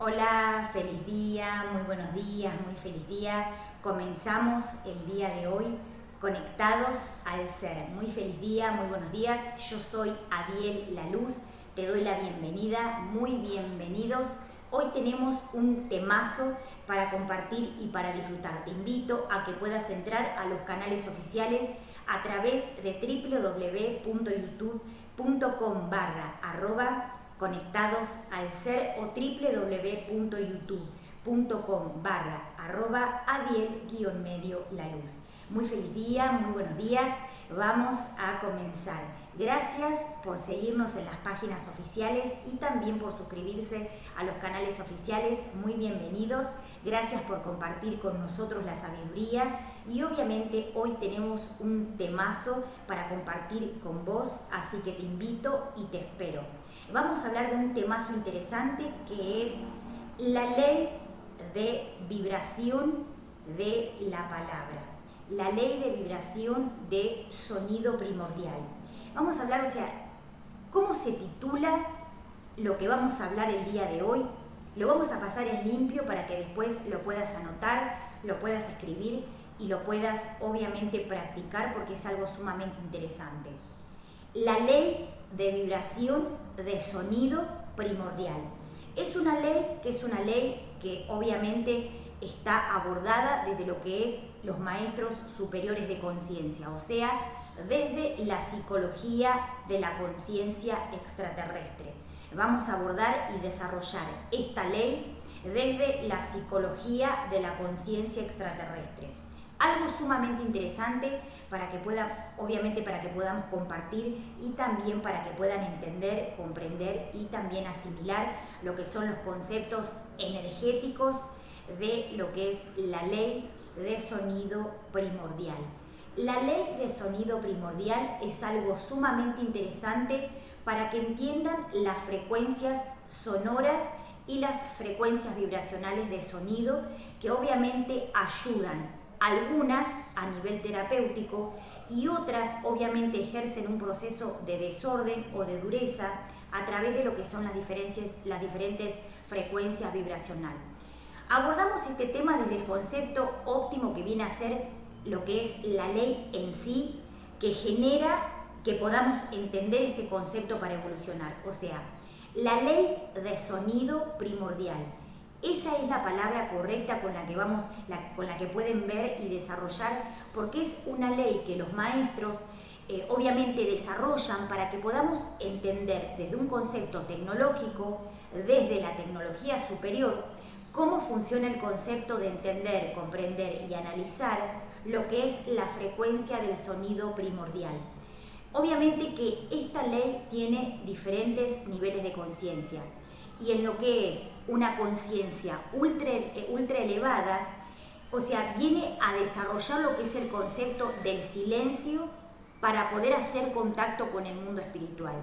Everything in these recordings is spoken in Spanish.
Hola, feliz día, muy buenos días, muy feliz día. Comenzamos el día de hoy conectados al ser. Muy feliz día, muy buenos días. Yo soy Adiel La Luz, te doy la bienvenida, muy bienvenidos. Hoy tenemos un temazo para compartir y para disfrutar. Te invito a que puedas entrar a los canales oficiales a través de www.youtube.com/@ conectados al ser o www.youtube.com/@ Adiel-la luz. Muy feliz día, muy buenos días. Vamos a comenzar. Gracias por seguirnos en las páginas oficiales y también por suscribirse a los canales oficiales. Muy bienvenidos. Gracias por compartir con nosotros la sabiduría y obviamente hoy tenemos un temazo para compartir con vos, así que te invito y te espero. Vamos a hablar de un temazo interesante que es la ley de vibración de la palabra, la ley de vibración de sonido primordial. Vamos a hablar, ¿cómo se titula lo que vamos a hablar el día de hoy? Lo vamos a pasar en limpio para que después lo puedas anotar, lo puedas escribir y lo puedas obviamente practicar porque es algo sumamente interesante. La ley de vibración de sonido primordial. Es una ley que obviamente está abordada desde lo que es los maestros superiores de conciencia, o sea, desde la psicología de la conciencia extraterrestre. Vamos a abordar y desarrollar esta ley desde la psicología de la conciencia extraterrestre. Algo sumamente interesante para que podamos compartir y también para que puedan entender, comprender y también asimilar lo que son los conceptos energéticos de lo que es la ley de sonido primordial. La ley de sonido primordial es algo sumamente interesante para que entiendan las frecuencias sonoras y las frecuencias vibracionales de sonido que obviamente ayudan, algunas a nivel terapéutico y otras obviamente ejercen un proceso de desorden o de dureza a través de lo que son las diferentes frecuencias vibracionales. Abordamos este tema desde el concepto óptimo que viene a ser lo que es la ley en sí, que genera que podamos entender este concepto para evolucionar, o sea, la ley de sonido primordial. Esa es la palabra correcta con la que pueden ver y desarrollar, porque es una ley que los maestros obviamente desarrollan para que podamos entender desde un concepto tecnológico, desde la tecnología superior, cómo funciona el concepto de entender, comprender y analizar lo que es la frecuencia del sonido primordial. Obviamente que esta ley tiene diferentes niveles de conciencia. Y en lo que es una conciencia ultra elevada, viene a desarrollar lo que es el concepto del silencio para poder hacer contacto con el mundo espiritual.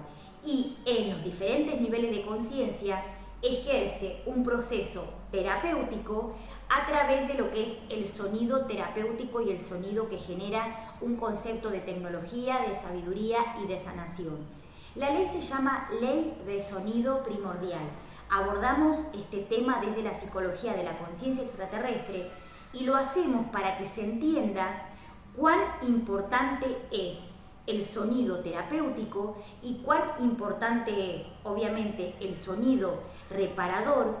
Y en los diferentes niveles de conciencia ejerce un proceso terapéutico a través de lo que es el sonido terapéutico y el sonido que genera un concepto de tecnología, de sabiduría y de sanación. La ley se llama ley de sonido primordial. Abordamos este tema desde la psicología de la conciencia extraterrestre y lo hacemos para que se entienda cuán importante es el sonido terapéutico y cuán importante es, obviamente, el sonido reparador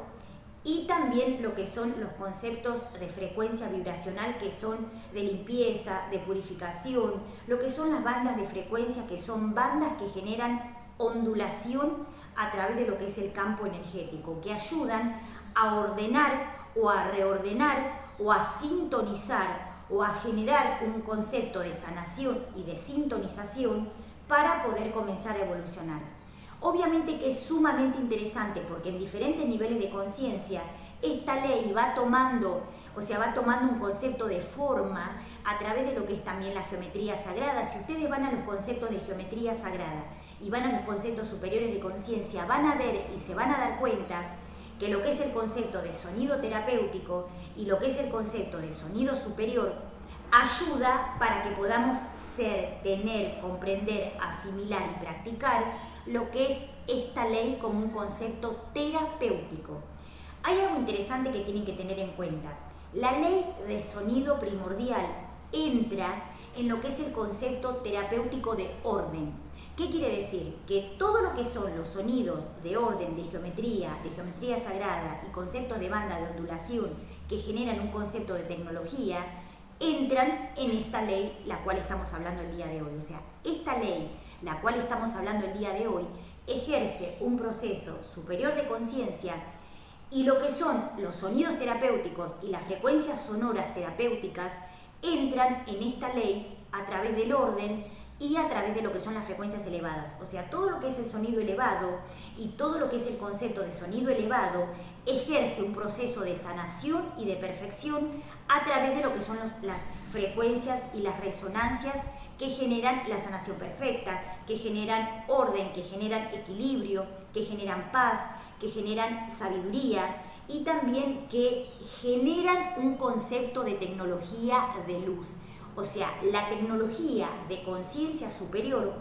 y también lo que son los conceptos de frecuencia vibracional que son de limpieza, de purificación, lo que son las bandas de frecuencia que son bandas que generan ondulación a través de lo que es el campo energético, que ayudan a ordenar o a reordenar o a sintonizar o a generar un concepto de sanación y de sintonización para poder comenzar a evolucionar. Obviamente que es sumamente interesante porque en diferentes niveles de conciencia esta ley va tomando un concepto de forma a través de lo que es también la geometría sagrada. Si ustedes van a los conceptos de geometría sagrada y van a los conceptos superiores de conciencia, van a ver y se van a dar cuenta que lo que es el concepto de sonido terapéutico y lo que es el concepto de sonido superior ayuda para que podamos tener, comprender, asimilar y practicar lo que es esta ley como un concepto terapéutico. Hay algo interesante que tienen que tener en cuenta. La ley de sonido primordial entra en lo que es el concepto terapéutico de orden. ¿Qué quiere decir? Que todo lo que son los sonidos de orden, de geometría sagrada y conceptos de banda, de ondulación, que generan un concepto de tecnología, entran en esta ley la cual estamos hablando el día de hoy. O sea, esta ley, la cual estamos hablando el día de hoy, ejerce un proceso superior de conciencia, y lo que son los sonidos terapéuticos y las frecuencias sonoras terapéuticas entran en esta ley a través del orden y a través de lo que son las frecuencias elevadas. O sea, todo lo que es el sonido elevado y todo lo que es el concepto de sonido elevado ejerce un proceso de sanación y de perfección a través de lo que son las frecuencias y las resonancias que generan la sanación perfecta, que generan orden, que generan equilibrio, que generan paz, que generan sabiduría y también que generan un concepto de tecnología de luz. O sea, la tecnología de conciencia superior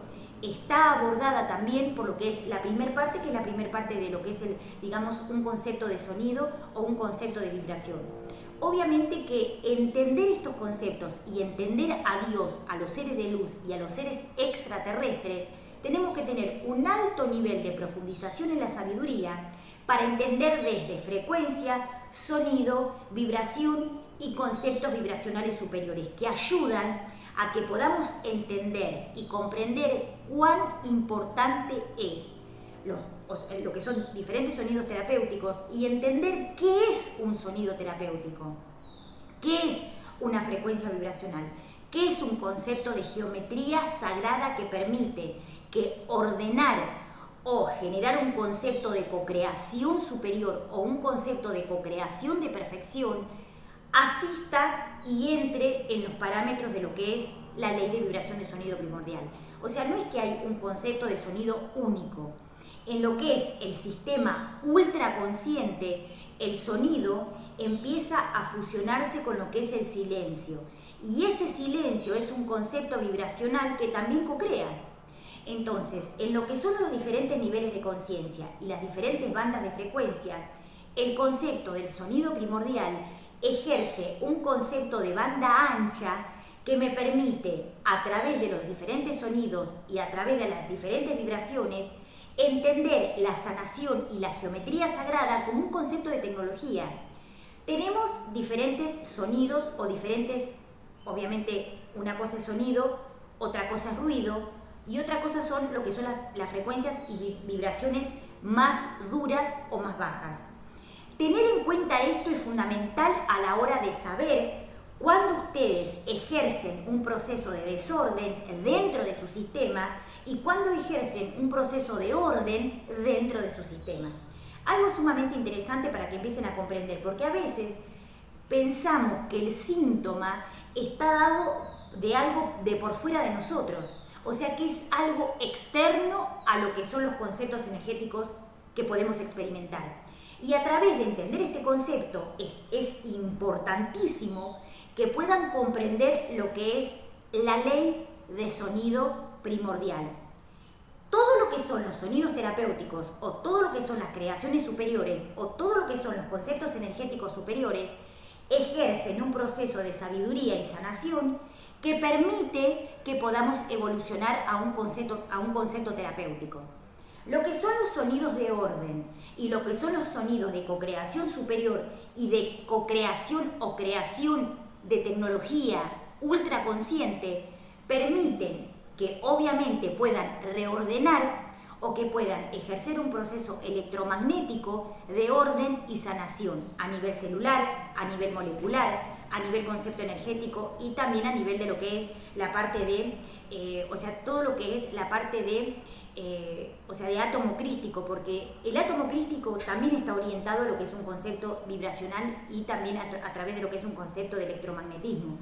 está abordada también por lo que es la primera parte, que es la primera parte de lo que es digamos, un concepto de sonido o un concepto de vibración. Obviamente que entender estos conceptos y entender a Dios, a los seres de luz y a los seres extraterrestres, tenemos que tener un alto nivel de profundización en la sabiduría para entender desde frecuencia, sonido, vibración y conceptos vibracionales superiores que ayudan a que podamos entender y comprender cuán importante es lo que son diferentes sonidos terapéuticos y entender qué es un sonido terapéutico, qué es una frecuencia vibracional, qué es un concepto de geometría sagrada que permite que ordenar o generar un concepto de cocreación superior o un concepto de cocreación de perfección asista y entre en los parámetros de lo que es la ley de vibración de sonido primordial. O sea, no es que hay un concepto de sonido único. En lo que es el sistema ultraconsciente, el sonido empieza a fusionarse con lo que es el silencio. Y ese silencio es un concepto vibracional que también cocrea. Entonces, en lo que son los diferentes niveles de conciencia y las diferentes bandas de frecuencia, el concepto del sonido primordial ejerce un concepto de banda ancha que me permite, a través de los diferentes sonidos y a través de las diferentes vibraciones, entender la sanación y la geometría sagrada como un concepto de tecnología. Tenemos diferentes sonidos o diferentes, obviamente una cosa es sonido, otra cosa es ruido y otra cosa son lo que son las frecuencias y vibraciones más duras o más bajas. Tener en cuenta esto es fundamental a la hora de saber cuándo ustedes ejercen un proceso de desorden dentro de su sistema y cuándo ejercen un proceso de orden dentro de su sistema. Algo sumamente interesante para que empiecen a comprender, porque a veces pensamos que el síntoma está dado de algo de por fuera de nosotros, o sea que es algo externo a lo que son los conceptos energéticos que podemos experimentar. Y a través de entender este concepto es importantísimo que puedan comprender lo que es la ley de sonido primordial. Todo lo que son los sonidos terapéuticos o todo lo que son las creaciones superiores o todo lo que son los conceptos energéticos superiores ejercen un proceso de sabiduría y sanación que permite que podamos evolucionar a un concepto terapéutico. Lo que son los sonidos de orden y lo que son los sonidos de cocreación superior y de cocreación o creación de tecnología ultraconsciente permiten que obviamente puedan reordenar o que puedan ejercer un proceso electromagnético de orden y sanación a nivel celular, a nivel molecular, a nivel concepto energético y también a nivel de lo que es la parte de, todo lo que es la parte de, de átomo crístico, porque el átomo crístico también está orientado a lo que es un concepto vibracional y también a través de lo que es un concepto de electromagnetismo.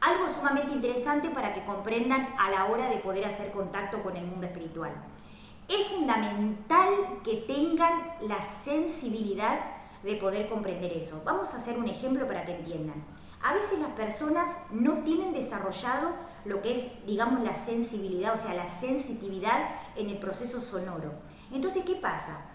Algo sumamente interesante para que comprendan a la hora de poder hacer contacto con el mundo espiritual. Es fundamental que tengan la sensibilidad de poder comprender eso. Vamos a hacer un ejemplo para que entiendan. A veces las personas no tienen desarrollado lo que es, digamos, la sensibilidad, o sea, la sensitividad en el proceso sonoro. Entonces, ¿qué pasa?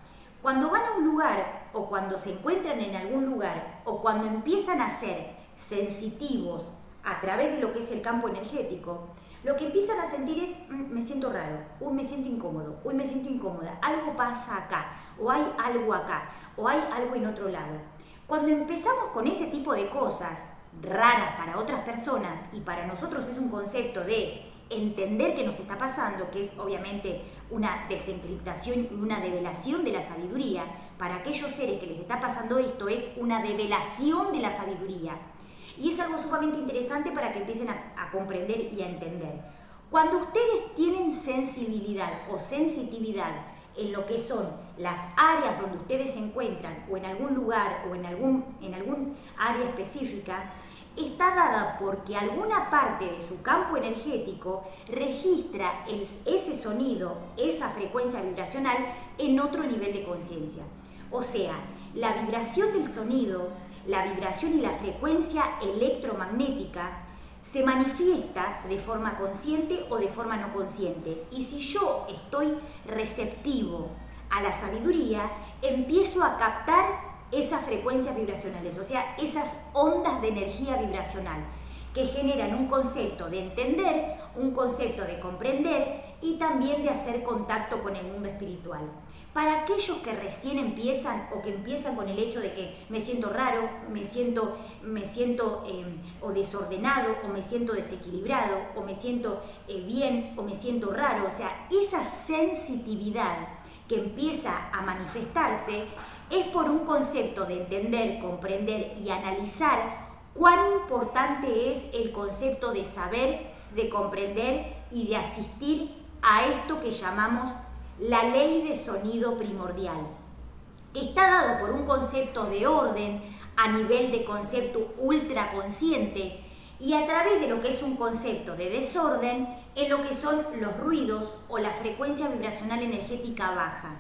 Cuando van a un lugar o cuando se encuentran en algún lugar o cuando empiezan a ser sensitivos a través de lo que es el campo energético, lo que empiezan a sentir es, me siento raro, uy, me siento incómodo, uy, me siento incómoda, algo pasa acá, o hay algo acá, o hay algo en otro lado. Cuando empezamos con ese tipo de cosas raras para otras personas y para nosotros es un concepto de entender qué nos está pasando, que es obviamente una desencriptación y una develación de la sabiduría, para aquellos seres que les está pasando esto es una develación de la sabiduría. Y es algo sumamente interesante para que empiecen a comprender y a entender. Cuando ustedes tienen sensibilidad o sensitividad en lo que son las áreas donde ustedes se encuentran o en algún lugar o en algún área específica, está dada porque alguna parte de su campo energético registra ese sonido, esa frecuencia vibracional en otro nivel de conciencia. O sea, la vibración del sonido, la vibración y la frecuencia electromagnética se manifiesta de forma consciente o de forma no consciente. Y si yo estoy receptivo a la sabiduría, empiezo a captar esas frecuencias vibracionales, o sea, esas ondas de energía vibracional que generan un concepto de entender, un concepto de comprender y también de hacer contacto con el mundo espiritual. Para aquellos que recién empiezan o que empiezan con el hecho de que me siento raro, me siento o desordenado, o me siento desequilibrado, o me siento bien, o me siento raro, o sea, esa sensitividad que empieza a manifestarse es por un concepto de entender, comprender y analizar cuán importante es el concepto de saber, de comprender y de asistir a esto que llamamos la ley de sonido primordial, que está dado por un concepto de orden a nivel de concepto ultraconsciente y a través de lo que es un concepto de desorden en lo que son los ruidos o la frecuencia vibracional energética baja.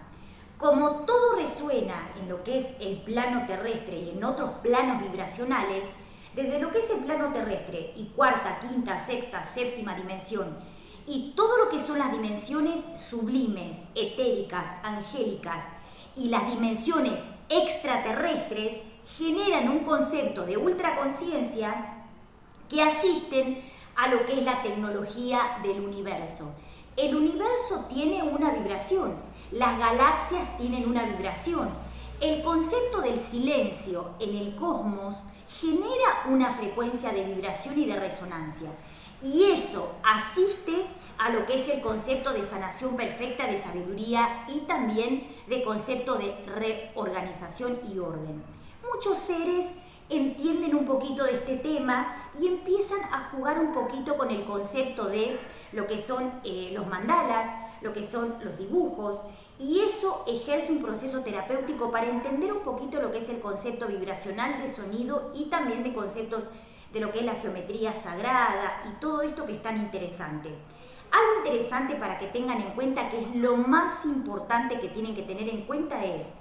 Como todo resuena en lo que es el plano terrestre y en otros planos vibracionales, desde lo que es el plano terrestre y cuarta, quinta, sexta, séptima dimensión, y todo lo que son las dimensiones sublimes, etéricas, angélicas y las dimensiones extraterrestres generan un concepto de ultraconciencia que asisten a lo que es la tecnología del universo. El universo tiene una vibración, las galaxias tienen una vibración. El concepto del silencio en el cosmos genera una frecuencia de vibración y de resonancia. Y eso asiste a lo que es el concepto de sanación perfecta, de sabiduría y también de concepto de reorganización y orden. Muchos seres entienden un poquito de este tema y empiezan a jugar un poquito con el concepto de lo que son los mandalas, lo que son los dibujos, y eso ejerce un proceso terapéutico para entender un poquito lo que es el concepto vibracional de sonido y también de conceptos de lo que es la geometría sagrada y todo esto que es tan interesante. Algo interesante para que tengan en cuenta, que es lo más importante que tienen que tener en cuenta, es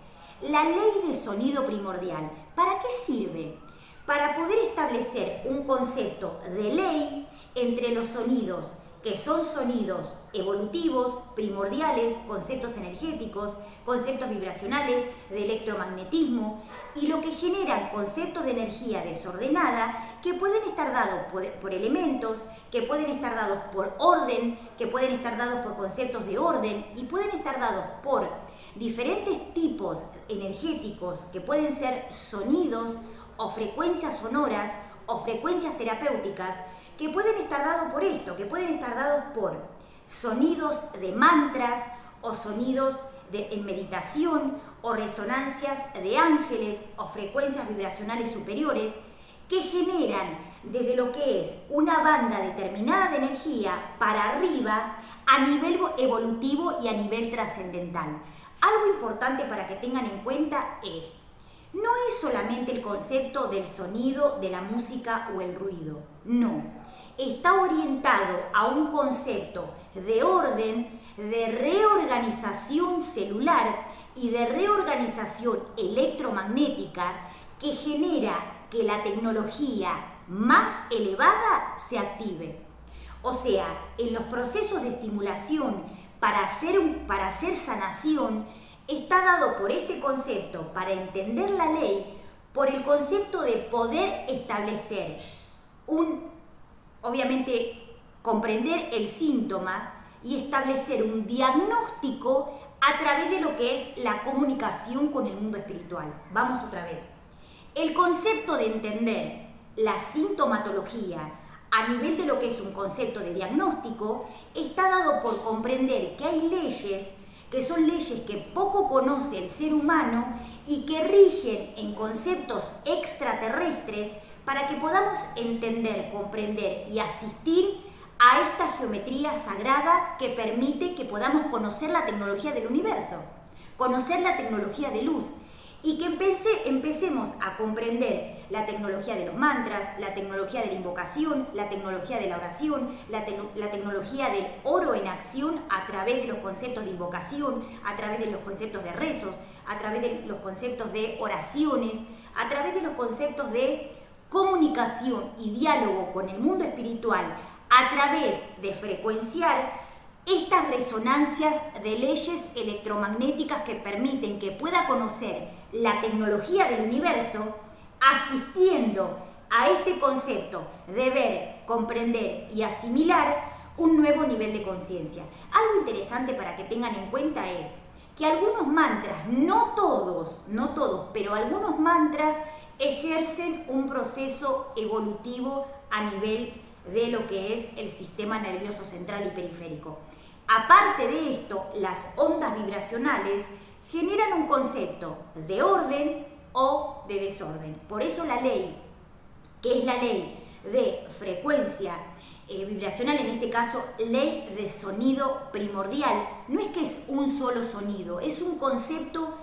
la ley de sonido primordial. ¿Para qué sirve? Para poder establecer un concepto de ley entre los sonidos, que son sonidos evolutivos, primordiales, conceptos energéticos, conceptos vibracionales, de electromagnetismo, y lo que generan conceptos de energía desordenada que pueden estar dados por elementos, que pueden estar dados por orden, que pueden estar dados por conceptos de orden y pueden estar dados por diferentes tipos energéticos que pueden ser sonidos o frecuencias sonoras o frecuencias terapéuticas que pueden estar dados por esto, que pueden estar dados por sonidos de mantras o sonidos en meditación o resonancias de ángeles o frecuencias vibracionales superiores que generan desde lo que es una banda determinada de energía para arriba a nivel evolutivo y a nivel trascendental. Algo importante para que tengan en cuenta es, no es solamente el concepto del sonido, de la música o el ruido, no. Está orientado a un concepto de orden, de reorganización celular y de reorganización electromagnética que genera que la tecnología más elevada se active. O sea, en los procesos de estimulación para hacer sanación, está dado por este concepto, para entender la ley, por el concepto de poder establecer obviamente, comprender el síntoma y establecer un diagnóstico a través de lo que es la comunicación con el mundo espiritual. Vamos otra vez. El concepto de entender la sintomatología a nivel de lo que es un concepto de diagnóstico está dado por comprender que hay leyes que son leyes que poco conoce el ser humano y que rigen en conceptos extraterrestres para que podamos entender, comprender y asistir a esta geometría sagrada que permite que podamos conocer la tecnología del universo, conocer la tecnología de luz y que empecemos a comprender la tecnología de los mantras, la tecnología de la invocación, la tecnología de la oración, la tecnología del oro en acción a través de los conceptos de invocación, a través de los conceptos de rezos, a través de los conceptos de oraciones, a través de los conceptos de comunicación y diálogo con el mundo espiritual a través de frecuenciar estas resonancias de leyes electromagnéticas que permiten que pueda conocer la tecnología del universo, asistiendo a este concepto de ver, comprender y asimilar un nuevo nivel de conciencia. Algo interesante para que tengan en cuenta es que algunos mantras, no todos, pero algunos mantras ejercen un proceso evolutivo a nivel de lo que es el sistema nervioso central y periférico. Aparte de esto, las ondas vibracionales generan un concepto de orden o de desorden. Por eso la ley, que es la ley de frecuencia vibracional, en este caso ley de sonido primordial, no es que es un solo sonido, es un concepto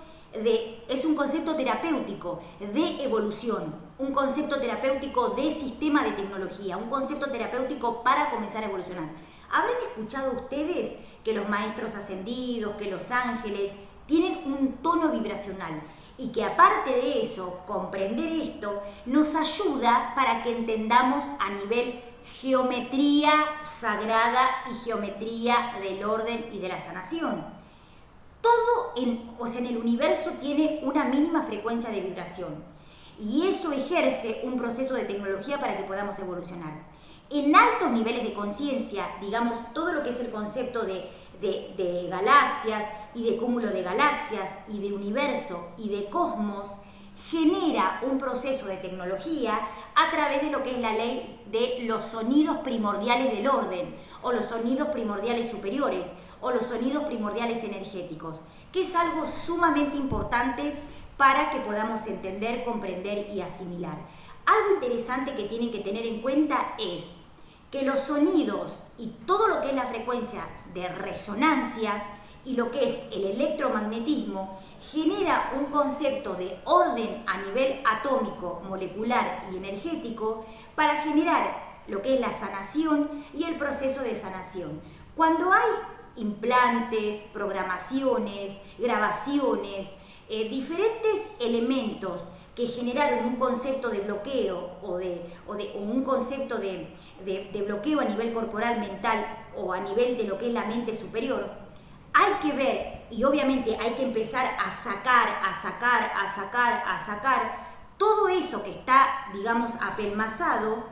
terapéutico de evolución, un concepto terapéutico de sistema de tecnología, un concepto terapéutico para comenzar a evolucionar. ¿Habrán escuchado ustedes que los maestros ascendidos, que los ángeles tienen un tono vibracional? Y que aparte de eso, comprender esto nos ayuda para que entendamos a nivel geometría sagrada y geometría del orden y de la sanación. Todo en el universo tiene una mínima frecuencia de vibración y eso ejerce un proceso de tecnología para que podamos evolucionar. En altos niveles de conciencia, digamos, todo lo que es el concepto de galaxias y de cúmulo de galaxias y de universo y de cosmos, genera un proceso de tecnología a través de lo que es la ley de los sonidos primordiales del orden o los sonidos primordiales superiores o los sonidos primordiales energéticos, que es algo sumamente importante para que podamos entender, comprender y asimilar. Algo interesante que tienen que tener en cuenta es que los sonidos y todo lo que es la frecuencia de resonancia y lo que es el electromagnetismo genera un concepto de orden a nivel atómico, molecular y energético para generar lo que es la sanación y el proceso de sanación. Cuando hay implantes, programaciones, grabaciones, diferentes elementos que generaron un concepto de bloqueo o un concepto de bloqueo a nivel corporal, mental o a nivel de lo que es la mente superior, hay que ver y obviamente hay que empezar a sacar todo eso que está, digamos, apelmazado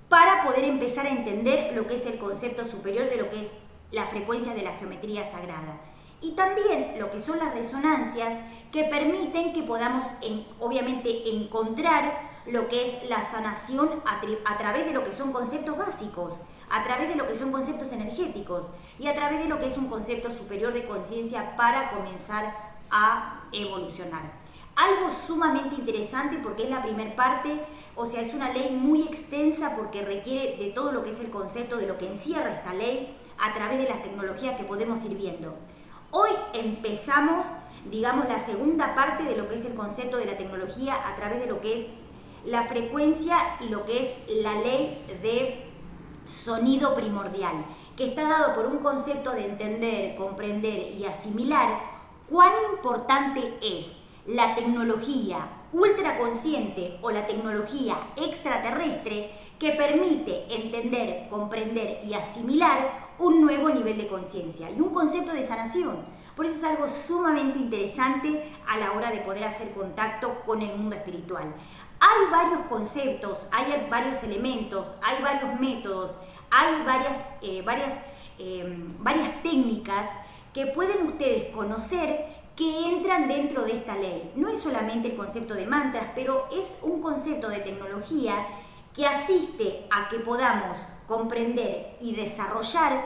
para poder empezar a entender lo que es el concepto superior de lo que es la frecuencia de la geometría sagrada. Y también lo que son las resonancias que permiten que podamos, obviamente, encontrar lo que es la sanación a través de lo que son conceptos básicos, a través de lo que son conceptos energéticos y a través de lo que es un concepto superior de conciencia para comenzar a evolucionar. Algo sumamente interesante porque es la primer parte, o sea, es una ley muy extensa porque requiere de todo lo que es el concepto de lo que encierra esta ley a través de las tecnologías que podemos ir viendo. Hoy empezamos, digamos, la segunda parte de lo que es el concepto de la tecnología a través de lo que es la frecuencia y lo que es la ley de sonido primordial, que está dado por un concepto de entender, comprender y asimilar cuán importante es la tecnología ultraconsciente o la tecnología extraterrestre que permite entender, comprender y asimilar un nuevo nivel de conciencia y un concepto de sanación. Por eso es algo sumamente interesante a la hora de poder hacer contacto con el mundo espiritual. Hay varios conceptos, hay varios elementos, hay varios métodos, hay varias técnicas que pueden ustedes conocer que entran dentro de esta ley. No es solamente el concepto de mantras, pero es un concepto de tecnología que asiste a que podamos comprender y desarrollar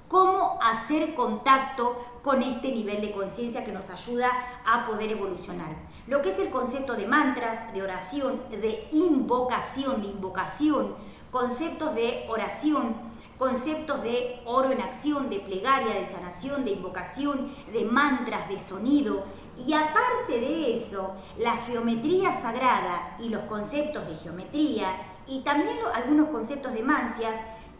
cómo hacer contacto con este nivel de conciencia que nos ayuda a poder evolucionar. Lo que es el concepto de mantras, de oración, de invocación, conceptos de oración, conceptos de oro en acción, de plegaria, de sanación, de invocación, de mantras, de sonido. Y aparte de eso, la geometría sagrada y los conceptos de geometría y también algunos conceptos de mancias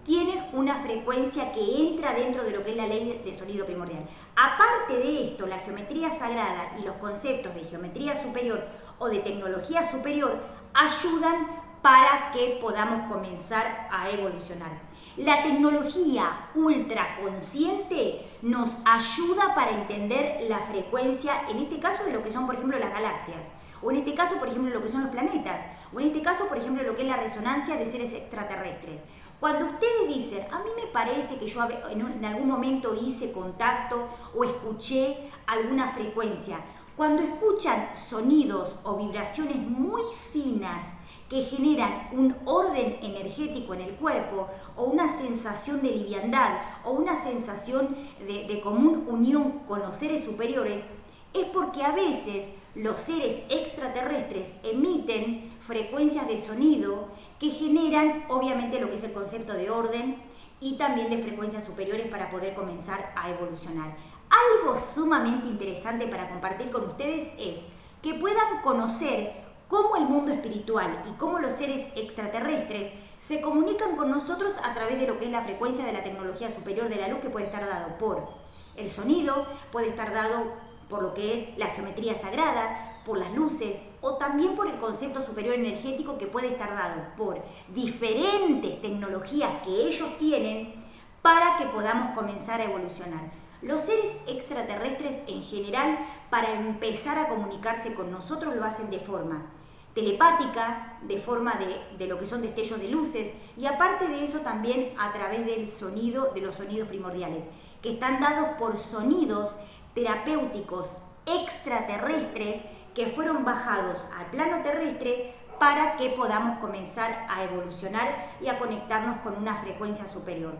tienen una frecuencia que entra dentro de lo que es la ley de sonido primordial. Aparte de esto, la geometría sagrada y los conceptos de geometría superior o de tecnología superior ayudan para que podamos comenzar a evolucionar. La tecnología ultraconsciente nos ayuda para entender la frecuencia, en este caso de lo que son, por ejemplo, las galaxias, o en este caso, por ejemplo, lo que son los planetas, o en este caso, por ejemplo, lo que es la resonancia de seres extraterrestres. Cuando ustedes dicen, a mí me parece que yo en algún momento hice contacto o escuché alguna frecuencia, cuando escuchan sonidos o vibraciones muy finas que generan un orden energético en el cuerpo o una sensación de liviandad o una sensación de común unión con los seres superiores, es porque a veces los seres extraterrestres emiten frecuencias de sonido que generan obviamente lo que es el concepto de orden y también de frecuencias superiores para poder comenzar a evolucionar. Algo sumamente interesante para compartir con ustedes es que puedan conocer cómo el mundo espiritual y cómo los seres extraterrestres se comunican con nosotros a través de lo que es la frecuencia de la tecnología superior de la luz, que puede estar dado por el sonido, puede estar dado por lo que es la geometría sagrada, por las luces o también por el concepto superior energético, que puede estar dado por diferentes tecnologías que ellos tienen para que podamos comenzar a evolucionar. Los seres extraterrestres en general, para empezar a comunicarse con nosotros, lo hacen de forma telepática, de forma de lo que son destellos de luces, y aparte de eso también a través del sonido, de los sonidos primordiales, que están dados por sonidos terapéuticos extraterrestres que fueron bajados al plano terrestre para que podamos comenzar a evolucionar y a conectarnos con una frecuencia superior.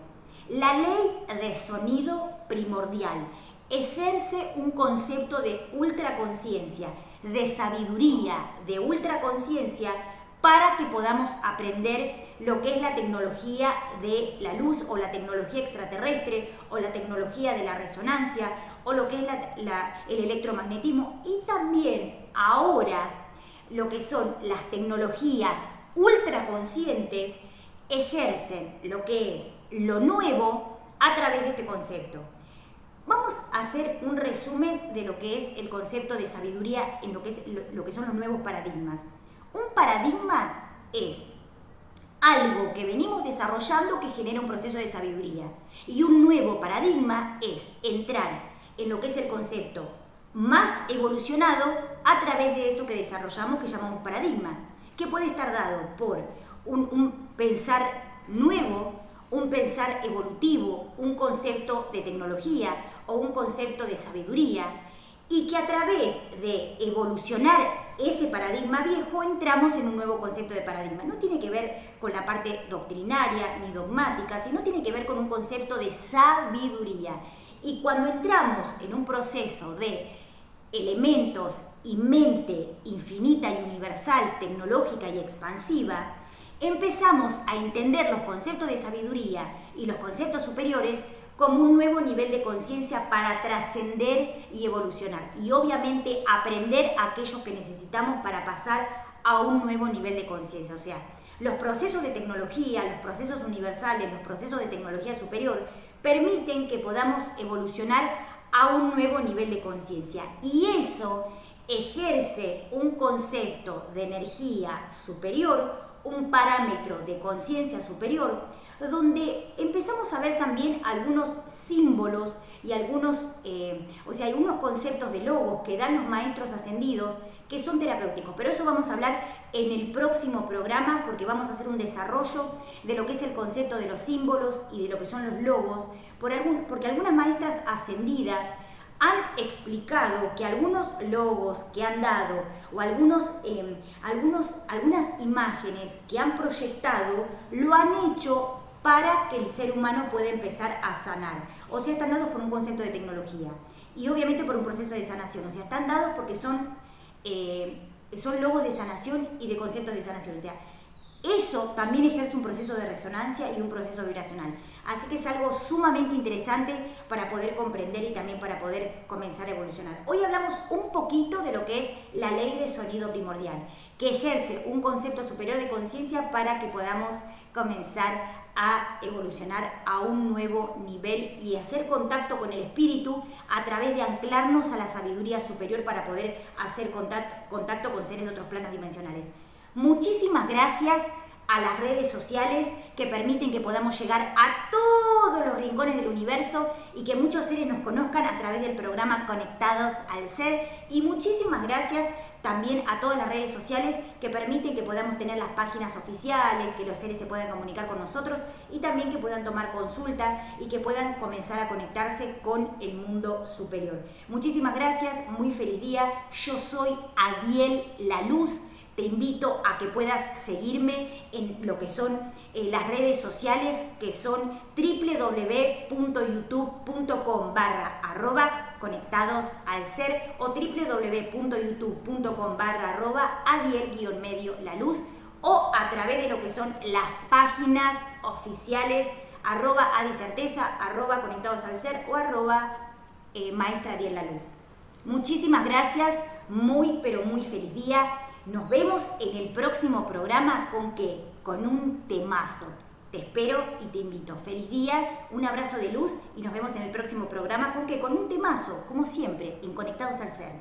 La ley de sonido primordial ejerce un concepto de ultraconciencia, de sabiduría, de ultraconciencia, para que podamos aprender lo que es la tecnología de la luz o la tecnología extraterrestre o la tecnología de la resonancia o lo que es el electromagnetismo, y también ahora lo que son las tecnologías ultraconscientes ejercen lo que es lo nuevo a través de este concepto. Vamos a hacer un resumen de lo que es el concepto de sabiduría en lo que son los nuevos paradigmas. Un paradigma es algo que venimos desarrollando que genera un proceso de sabiduría. Y un nuevo paradigma es entrar en lo que es el concepto más evolucionado a través de eso que desarrollamos, que llamamos paradigma, que puede estar dado por un pensar nuevo, un pensar evolutivo, un concepto de tecnología o un concepto de sabiduría, y que a través de evolucionar ese paradigma viejo entramos en un nuevo concepto de paradigma. No tiene que ver con la parte doctrinaria ni dogmática, sino tiene que ver con un concepto de sabiduría. Y cuando entramos en un proceso de elementos y mente infinita y universal, tecnológica y expansiva, empezamos a entender los conceptos de sabiduría y los conceptos superiores como un nuevo nivel de conciencia para trascender y evolucionar. Y obviamente aprender aquello que necesitamos para pasar a un nuevo nivel de conciencia. O sea, los procesos de tecnología, los procesos universales, los procesos de tecnología superior permiten que podamos evolucionar a un nuevo nivel de conciencia. Y eso ejerce un concepto de energía superior, un parámetro de conciencia superior, donde empezamos a ver también algunos símbolos y algunos, hay unos conceptos de logos que dan los maestros ascendidos que son terapéuticos, pero eso vamos a hablar en el próximo programa porque vamos a hacer un desarrollo de lo que es el concepto de los símbolos y de lo que son los logos, porque algunas maestras ascendidas han explicado que algunos logos que han dado o algunas imágenes que han proyectado lo han hecho para que el ser humano pueda empezar a sanar. O sea, están dados por un concepto de tecnología y obviamente por un proceso de sanación. O sea, están dados porque son logos de sanación y de conceptos de sanación. O sea, eso también ejerce un proceso de resonancia y un proceso vibracional. Así que es algo sumamente interesante para poder comprender y también para poder comenzar a evolucionar. Hoy hablamos un poquito de lo que es la ley de sonido primordial, que ejerce un concepto superior de conciencia para que podamos comenzar a evolucionar a un nuevo nivel y hacer contacto con el espíritu a través de anclarnos a la sabiduría superior para poder hacer contacto con seres de otros planos dimensionales. Muchísimas gracias a las redes sociales que permiten que podamos llegar a todos los rincones del universo y que muchos seres nos conozcan a través del programa Conectados al Ser. Y muchísimas gracias también a todas las redes sociales que permiten que podamos tener las páginas oficiales, que los seres se puedan comunicar con nosotros y también que puedan tomar consulta y que puedan comenzar a conectarse con el mundo superior. Muchísimas gracias, muy feliz día. Yo soy Adiel La Luz. Te invito a que puedas seguirme en lo que son las redes sociales, que son www.youtube.com/conectados al ser o www.youtube.com/Adiel_La Luz o a través de lo que son las páginas oficiales @adicerteza, @conectados al ser o @maestra Adiel La Luz. Muchísimas gracias, muy pero muy feliz día. Nos vemos en el próximo programa ¿con qué? Con un temazo. Te espero y te invito. Feliz día, un abrazo de luz y nos vemos en el próximo programa ¿con qué? Con un temazo, como siempre, en Conectados al Ser.